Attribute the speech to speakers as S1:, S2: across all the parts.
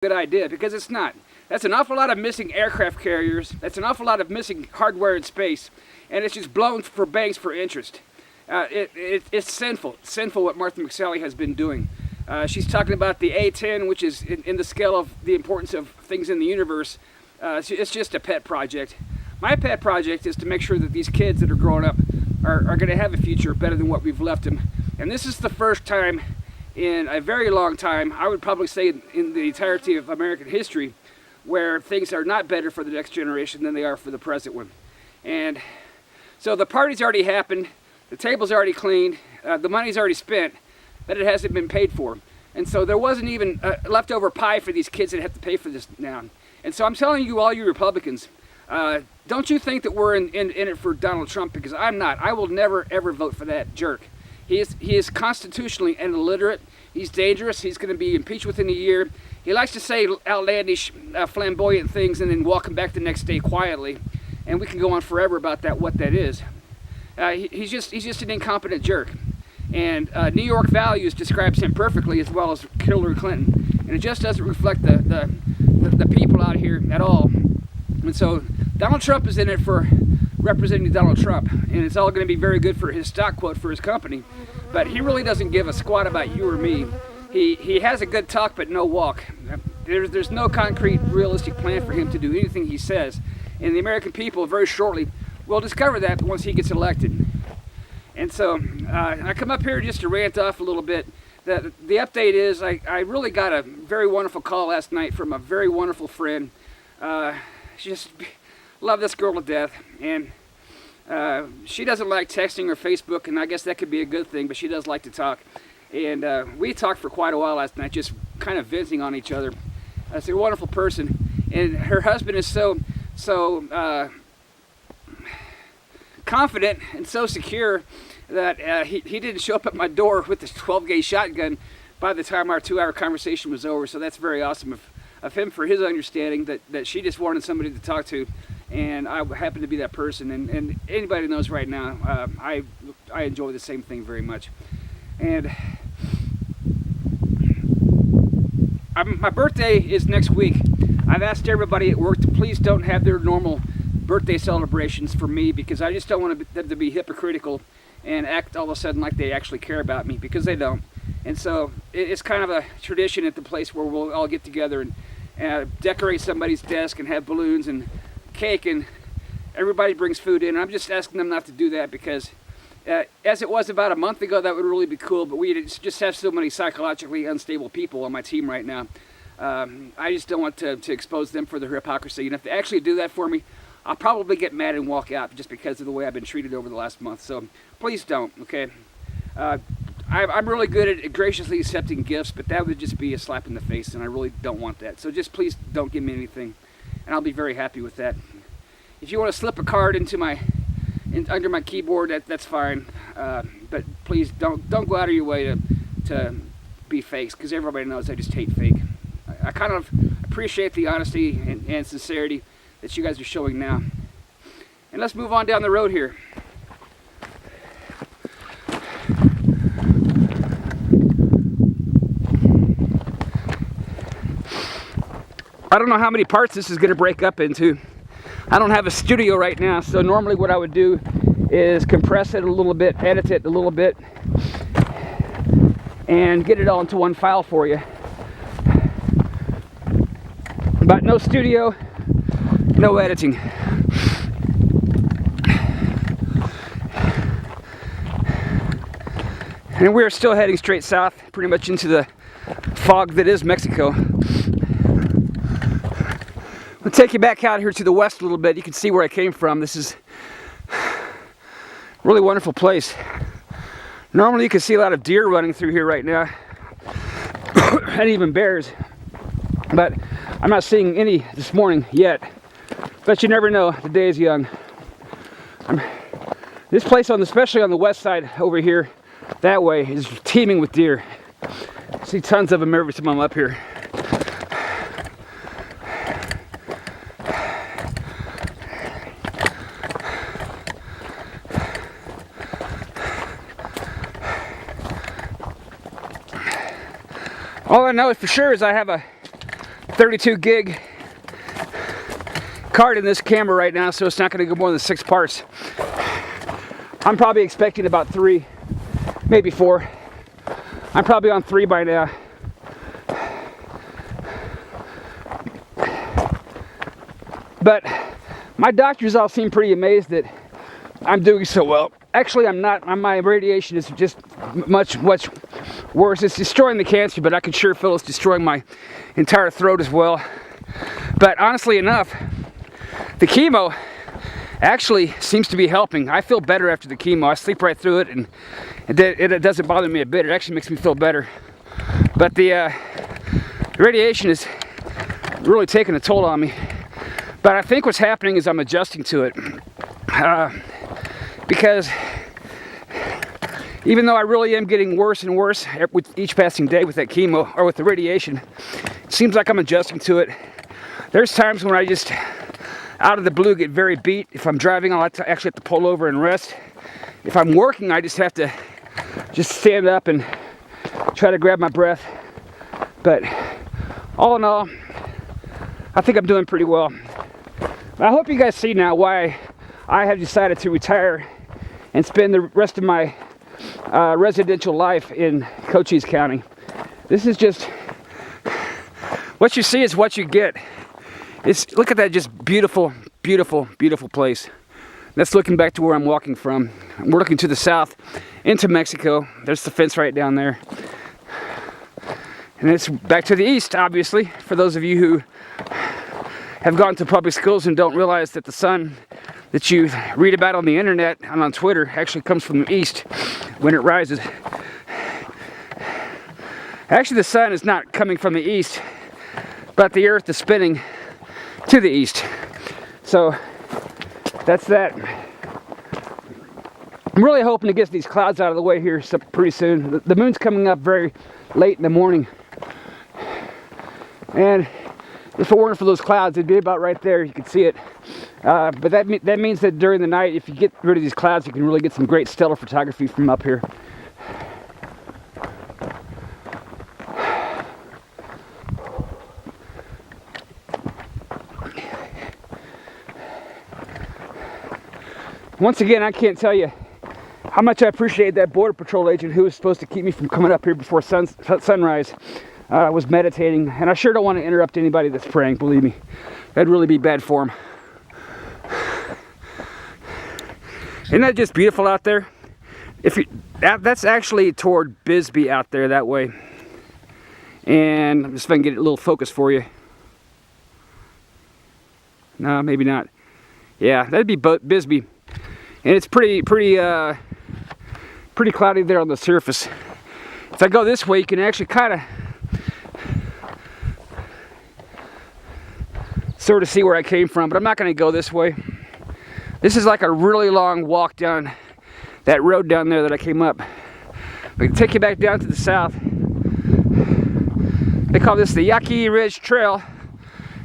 S1: good idea, because it's not. That's an awful lot of missing aircraft carriers. That's an awful lot of missing hardware in space, and it's just blown for banks for interest. It's sinful what Martha McSally has been doing. She's talking about the A10, which is in the scale of the importance of things in the universe. It's just a pet project. My pet project is to make sure that these kids that are growing up are going to have a future better than what we've left them. And this is the first time in a very long time, I would probably say in the entirety of American history, where things are not better for the next generation than they are for the present one. And so the party's already happened, the table's already cleaned, the money's already spent, but it hasn't been paid for. And so there wasn't even leftover pie for these kids that have to pay for this now. And so I'm telling you, all you Republicans, don't you think that we're in it for Donald Trump, because I'm not. I will never ever vote for that jerk. He is constitutionally illiterate. He's dangerous. He's going to be impeached within a year. He likes to say outlandish, flamboyant things and then walk him back the next day quietly. And we can go on forever about that, what that is. He's just an incompetent jerk. And New York values describes him perfectly, as well as Hillary Clinton. And it just doesn't reflect the people out here at all. And so Donald Trump is in it for representing Donald Trump, and it's all going to be very good for his stock quote for his company, but he really doesn't give a squat about you or me. He has a good talk but no walk. There's no concrete, realistic plan for him to do anything he says, and the American people very shortly will discover that once he gets elected. And so I come up here just to rant off a little bit. The update is I really got a very wonderful call last night from a very wonderful friend. She just love this girl to death, and she doesn't like texting or Facebook, and I guess that could be a good thing, but she does like to talk. And we talked for quite a while last night, just kind of venting on each other. She's a wonderful person, and her husband is so confident and so secure that he didn't show up at my door with this 12-gauge shotgun by the time our 2-hour conversation was over. So that's very awesome of him, for his understanding that she just wanted somebody to talk to, and I happen to be that person. And anybody knows right now, I enjoy the same thing very much. And my birthday is next week. I've asked everybody at work to please don't have their normal birthday celebrations for me, because I just don't want them to be hypocritical and act all of a sudden like they actually care about me, because they don't. And so it's kind of a tradition at the place where we'll all get together and decorate somebody's desk and have balloons and cake, and everybody brings food in. I'm just asking them not to do that, because as it was about a month ago, that would really be cool, but we just have so many psychologically unstable people on my team right now. I just don't want to expose them for their hypocrisy, and if they actually do that for me, I'll probably get mad and walk out, just because of the way I've been treated over the last month. So please don't, okay? I'm really good at graciously accepting gifts, but that would just be a slap in the face, and I really don't want that. So just please don't give me anything, and I'll be very happy with that. If you want to slip a card under my keyboard, that's fine. But please don't go out of your way to be fakes, because everybody knows I just hate fake. I kind of appreciate the honesty and sincerity that you guys are showing now. And let's move on down the road here. I don't know how many parts this is going to break up into. I don't have a studio right now, so normally what I would do is compress it a little bit, edit it a little bit, and get it all into one file for you. But no studio, no editing. And we're still heading straight south, pretty much into the fog that is Mexico. I'll take you back out here to the west a little bit. You can see where I came from. This is a really wonderful place. Normally you can see a lot of deer running through here right now, and even bears. But I'm not seeing any this morning yet. But you never know, the day is young. This place, especially on the west side over here, that way, is teeming with deer. I see tons of them every time I'm up here. All I know for sure is I have a 32 gig card in this camera right now, so it's not going to go more than 6 parts. I'm probably expecting about 3, maybe 4. I'm probably on 3 by now. But my doctors all seem pretty amazed that I'm doing so well. Actually, I'm not. My radiation is just much worse. It's destroying the cancer, but I can sure feel it's destroying my entire throat as well. But honestly enough, the chemo actually seems to be helping. I feel better after the chemo. I sleep right through it, and it doesn't bother me a bit. It actually makes me feel better. But the radiation is really taking a toll on me. But I think what's happening is I'm adjusting to it. Because even though I really am getting worse and worse with each passing day with that chemo, or with the radiation, it seems like I'm adjusting to it. There's times when I just, out of the blue, get very beat. If I'm driving, I actually have to pull over and rest. If I'm working, I just have to just stand up and try to grab my breath. But all in all, I think I'm doing pretty well. I hope you guys see now why I have decided to retire and spend the rest of my residential life in Cochise County. This is just, what you see is what you get. Look at that just beautiful, beautiful, beautiful place. That's looking back to where I'm walking from. We're looking to the south into Mexico. There's the fence right down there. And it's back to the east, obviously, for those of you who have gone to public schools and don't realize that the sun that you read about on the internet and on Twitter actually comes from the east when it rises. Actually, the sun is not coming from the east, but the earth is spinning to the east. So that's that. I'm really hoping to get these clouds out of the way here pretty soon. The moon's coming up very late in the morning, and if it weren't for those clouds, it'd be about right there. You can see it. But that means that during the night, if you get rid of these clouds, you can really get some great stellar photography from up here. Once again, I can't tell you how much I appreciate that Border Patrol agent who was supposed to keep me from coming up here before sunrise. Was meditating, and I sure don't want to interrupt anybody that's praying, believe me. That'd really be bad form. Isn't that just beautiful out there? That's actually toward Bisbee out there that way. And I'm just if I can get a little focus for you. No, maybe not. Yeah, that'd be Bisbee. And it's pretty cloudy there on the surface. If I go this way, you can actually kind of sort of see where I came from, but I'm not going to go this way. This is like a really long walk down that road down there that I came up. I can take you back down to the south. They call this the Yaqui Ridge Trail.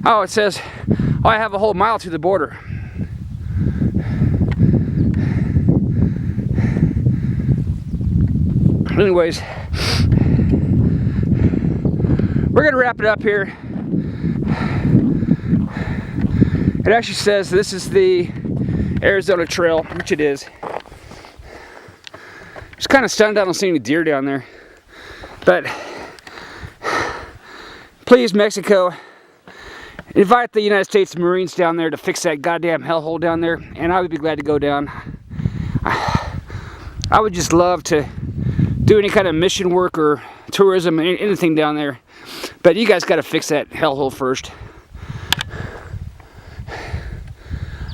S1: Oh, it says, oh, I have a whole mile to the border. Anyways, we're going to wrap it up here. It actually says this is the Arizona Trail, which it is. Just kind of stunned I don't see any deer down there. But please, Mexico, invite the United States Marines down there to fix that goddamn hellhole down there, and I would be glad to go down. I would just love to do any kind of mission work or tourism, anything down there. But you guys got to fix that hellhole first.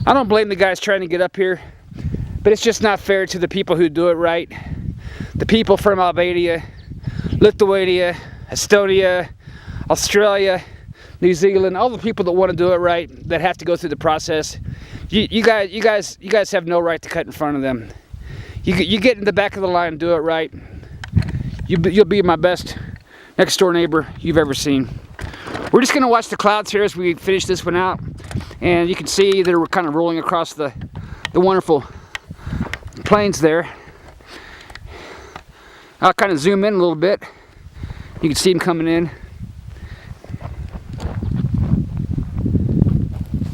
S1: I don't blame the guys trying to get up here, but it's just not fair to the people who do it right. The people from Albania, Lithuania, Estonia, Australia, New Zealand, all the people that want to do it right, that have to go through the process. You guys have no right to cut in front of them. You get in the back of the line and do it right. You'll be my best next door neighbor you've ever seen. We're just going to watch the clouds here as we finish this one out. And you can see that we're kind of rolling across the wonderful plains there. I'll kind of zoom in a little bit. You can see them coming in.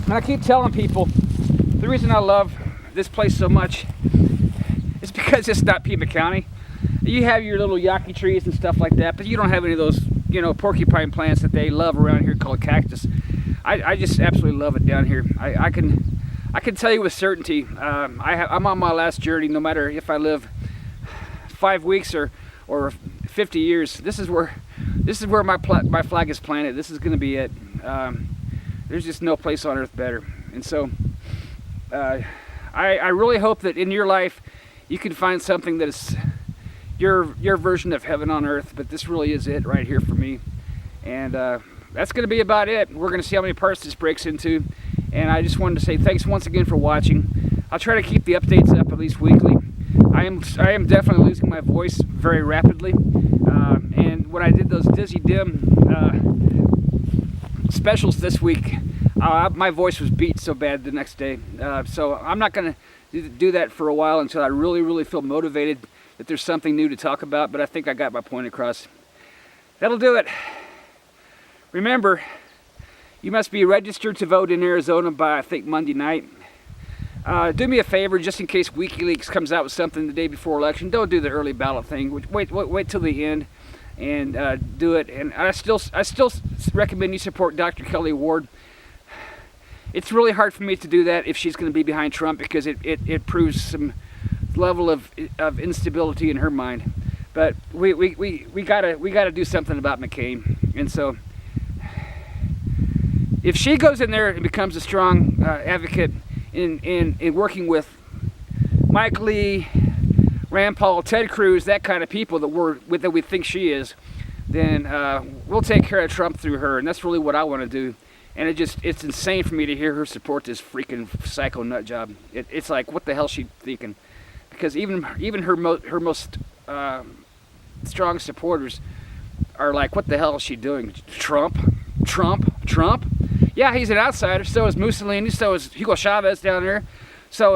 S1: And I keep telling people, the reason I love this place so much is because it's not Pima County. You have your little yaqui trees and stuff like that, but you don't have any of those, you know, porcupine plants that they love around here called cactus. I just absolutely love it down here. I can tell you with certainty, I'm on my last journey. No matter if I live 5 weeks or 50 years, this is where my flag is planted. This is going to be it. There's just no place on earth better. And so I really hope that in your life you can find something that is your version of heaven on earth. But this really is it right here for me. And that's going to be about it. We're going to see how many parts this breaks into. And I just wanted to say thanks once again for watching. I'll try to keep the updates up at least weekly. I am definitely losing my voice very rapidly. And when I did those Dizzy Dim specials this week, my voice was beat so bad the next day. So I'm not going to do that for a while until I really feel motivated that there's something new to talk about. But I think I got my point across. That'll do it. Remember, you must be registered to vote in Arizona by, I think, Monday night. Do me a favor, just in case WikiLeaks comes out with something the day before election, don't do the early ballot thing. Wait till the end and do it. And I still recommend you support Dr. Kelli Ward. It's really hard for me to do that if she's going to be behind Trump, because it proves some level of instability in her mind. But we gotta do something about McCain. And so if she goes in there and becomes a strong advocate in working with Mike Lee, Rand Paul, Ted Cruz, that kind of people that we think she is, then we'll take care of Trump through her. And that's really what I want to do. And it's insane for me to hear her support this freaking psycho nut job. It's like, what the hell is she thinking? Because even her most strong supporters are like, what the hell is she doing? Trump? Yeah, he's an outsider. So is Mussolini. So is Hugo Chavez down there. So is